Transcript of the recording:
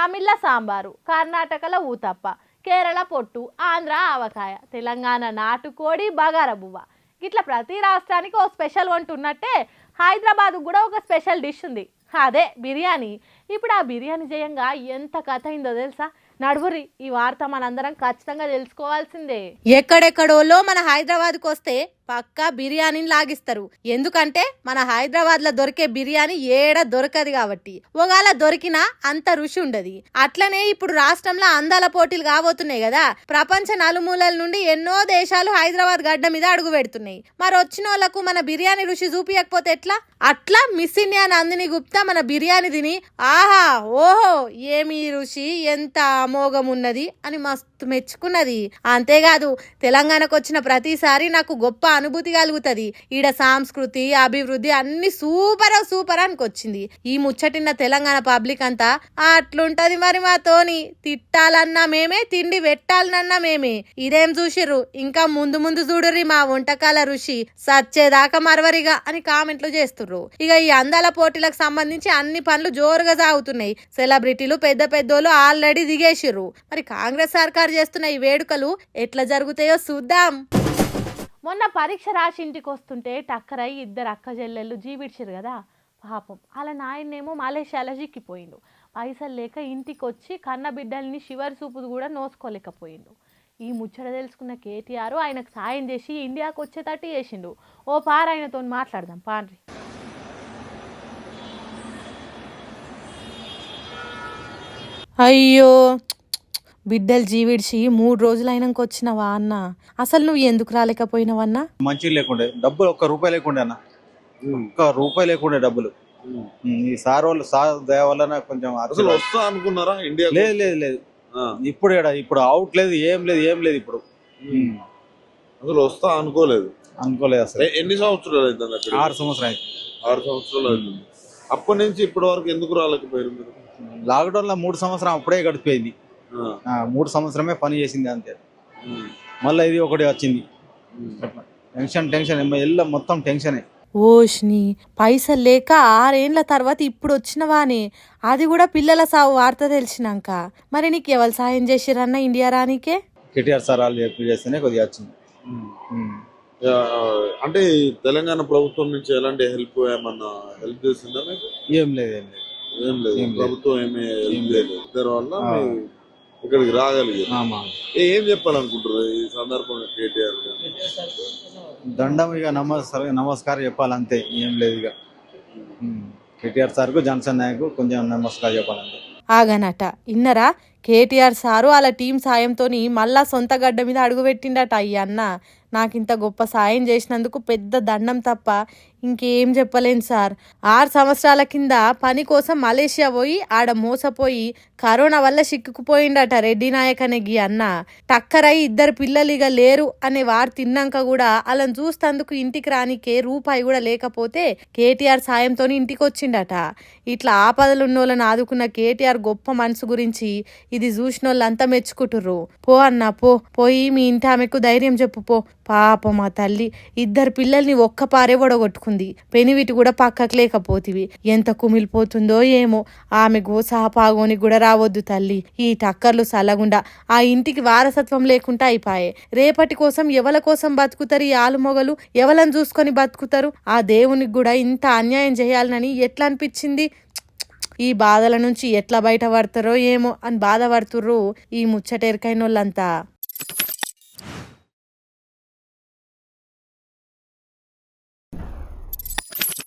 తమిళ సాంబారు, కర్ణాటకలో ఊతప్ప, కేరళ పొట్టు, ఆంధ్ర ఆవకాయ, తెలంగాణ నాటుకోడి బగారా బువ్వ. ఇట్లా ప్రతి రాష్ట్రానికి ఓ స్పెషల్ వంట ఉన్నట్టే హైదరాబాద్ కూడా ఒక స్పెషల్ డిష్ ఉంది, అదే బిర్యానీ. ఇప్పుడు ఆ బిర్యానీ చేయంగా ఎంత కథ అయిందో తెలుసా? నడువురి, ఈ వార్త మనందరం ఖచ్చితంగా తెలుసుకోవాల్సిందే. ఎక్కడెక్కడోలో మన హైదరాబాద్కి వస్తే పక్కా బిర్యానీని లాగిస్తారు. ఎందుకంటే మన హైదరాబాద్ లో దొరికే బిర్యానీ ఏడ దొరకదు కాబట్టి. ఒకవేళ దొరికినా అంత రుచి ఉండదు. అట్లనే ఇప్పుడు రాష్ట్రంలో అందాల పోటీలు కాబోతున్నాయి కదా. ప్రపంచ నలుమూలల నుండి ఎన్నో దేశాలు హైదరాబాద్ గడ్డ మీద అడుగు పెడుతున్నాయి. మరి వచ్చిన వాళ్ళకు మన బిర్యానీ రుచి చూపియకపోతే ఎట్లా? అట్లా మిస్ ఇండియా నందిని గుప్తా మన బిర్యానీ తిని ఆహా ఓహో ఏమి రుచి, ఎంత అమోఘం ఉన్నది అని మస్తు మెచ్చుకున్నది. అంతేకాదు తెలంగాణకు వచ్చిన ప్రతిసారి నాకు గొప్ప అనుభూతి కలుగుతుంది. ఈడ సంస్కృతి, అభివృద్ధి అన్ని సూపర్ అనుకొచ్చింది. ఈ ముచ్చటిన్న తెలంగాణ పబ్లిక్ అంతా అట్లుంటది మరి మాతోని. తిట్టాలన్నా మేమే, తిండి పెట్టాలన్నా మేమే. ఇదేం చూసిర్రు, ఇంకా ముందు ముందు చూడుర్రి మా వంటకాల రుచి సచ్చేదాకా మరవరిగా అని కామెంట్లు చేస్తుర్రు. ఇక ఈ అందాల పోటీలకు సంబంధించి అన్ని పనులు జోరుగా సాగుతున్నాయి. సెలబ్రిటీలు పెద్ద పెద్దోళ్ళు ఆల్రెడీ దిగేసిర్రు. మరి కాంగ్రెస్ సర్కార్ చేస్తున్న ఈ వేడుకలు ఎట్లా జరుగుతాయో చూద్దాం. మొన్న పరీక్ష రాసి ఇంటికి వస్తుంటే టక్కరై ఇద్దరు అక్క చెల్లెళ్ళు జీవిడ్చారు కదా. పాపం అలా నాయన్నేమో మలేషియాలో చిక్కిపోయిండు. పైసలు లేక ఇంటికి వచ్చి కన్న బిడ్డల్ని చివరి చూపు కూడా నోసుకోలేకపోయిండు. ఈ ముచ్చట తెలుసుకున్న కేటీఆర్ ఆయనకు సాయం చేసి ఇండియాకు వచ్చేటట్టు చేసిండు. ఓ పార ఆయనతో మాట్లాడదాం పాండ్రి. అయ్యో బిడ్డలు జీవిడిచి 3 రోజులు అయినాక వచ్చినవా అన్న? అసలు నువ్వు ఎందుకు రాలేకపోయినావన్నా? మంచి లేకుండే డబ్బులు, ₹1 లేకుండే అన్న. ₹1 లేకుండే డబ్బులు. ఈ సార్ వాళ్ళు దయ వల్ల కొంచెం అసలు వస్తా అనుకున్నారా ఇండియా? లేదు ఇప్పుడు అవుట్ లేదు, ఏం లేదు ఇప్పుడు. అసలు వస్తా అనుకోలేదు అసలు. ఎన్ని సంవత్సరాలు అవుతుంది? 6 సంవత్సరాలు అయితే. 6 సంవత్సరాలు అవుతుంది. అప్పటి నుంచి ఇప్పటి వరకు ఎందుకు రాలేకపోయారు మీరు? లాక్డౌన్ లో 3 సంవత్సరం అప్పుడే గడిపోయింది. 3 సంవత్సరమే పని చేసింది అంతే. మళ్ళీ ఇది ఒకటి వచ్చింది. టెన్షన్ ఎల్ల మొత్తం టెన్షనే. ఓష్ని పైసలు లేక 6 ఏళ్ల తర్వాత ఇప్పుడు వచ్చినవానే, అది కూడా పిల్లల సావు వార్త తెలిసినాక. మరి నీకు ఎవరు సాయం చేసిరన్న ఇండియా రానికే? కేటీఆర్ సార్ వాళ్ళు చేస్తేనే కొద్దిగా వచ్చింది. అంటే తెలంగాణ ప్రభుత్వం నుంచి ఎలాంటి హెల్ప్, ఏమన్నా హెల్ప్ చేసిందా మీకు? ఏం లేదు ప్రభుత్వం ఏమీ హెల్ప్ లేదు. దానివల్ల ఇక్కడికి రాగలిగారు. ఏం చెప్పాలనుకుంటారు ఈ సందర్భంగా కేటీఆర్ గారు? దండం ఇక నమస్కారం చెప్పాలంతే, ఏం లేదు. ఇక కేటీఆర్ సార్కు జాన్సన్ నాయకు కొంచెం నమస్కారం చెప్పాలంతే. ఆగనట ఇన్నరా, కేటీఆర్ సారు వాళ్ళ టీం సాయంతో మళ్ళా సొంత గడ్డ మీద అడుగుపెట్టిండట. అయ్యన్న నాకింత గొప్ప సాయం చేసినందుకు పెద్ద దండం తప్ప ఇంకేం చెప్పలేను సార్. 6 సంవత్సరాల కింద పని కోసం మలేషియా పోయి ఆడ మోసపోయి కరోనా వల్ల చిక్కుకుపోయిండట రెడ్డి నాయక్ అనే గీ అన్న. టక్కరై 2 పిల్లలు ఇక లేరు అనే వారు తిన్నాక కూడా వాళ్ళని చూస్తేందుకు ఇంటికి రానికే రూపాయి కూడా లేకపోతే కేటీఆర్ సాయంతో ఇంటికి వచ్చిండట. ఇట్లా ఆపదలు ఉన్నోళ్ళని ఆదుకున్న కేటీఆర్ గొప్ప మనసు గురించి ఇది చూసిన వాళ్ళంతా మెచ్చుకుంటుర్రు. పో అన్న పోయి మీ ఇంటి ఆమెకు ధైర్యం చెప్పు పో. పాపం మా తల్లి 2 పిల్లల్ని ఒక్క పారే ఒడగొట్టుకుంది. పెనివిటి కూడా పక్కకు లేకపోతివి. ఎంత కుమిలిపోతుందో ఏమో. ఆమె గోసాపాగోని కూడా రావద్దు తల్లి. ఈ టక్కర్లు సలగుండా ఆ ఇంటికి వారసత్వం లేకుండా అయిపాయే. రేపటి కోసం ఎవల కోసం బతుకుతారు ఈ ఆలుమొగలు? ఎవలను చూసుకొని బతుకుతారు? ఆ దేవునికి కూడా ఇంత అన్యాయం చేయాలని ఎట్లా అనిపించింది? ఈ బాధల నుంచి ఎట్లా బయటపడతారో ఏమో అని బాధపడుతుర్రు ఈ ముచ్చటెరకైనోళ్ళంతా.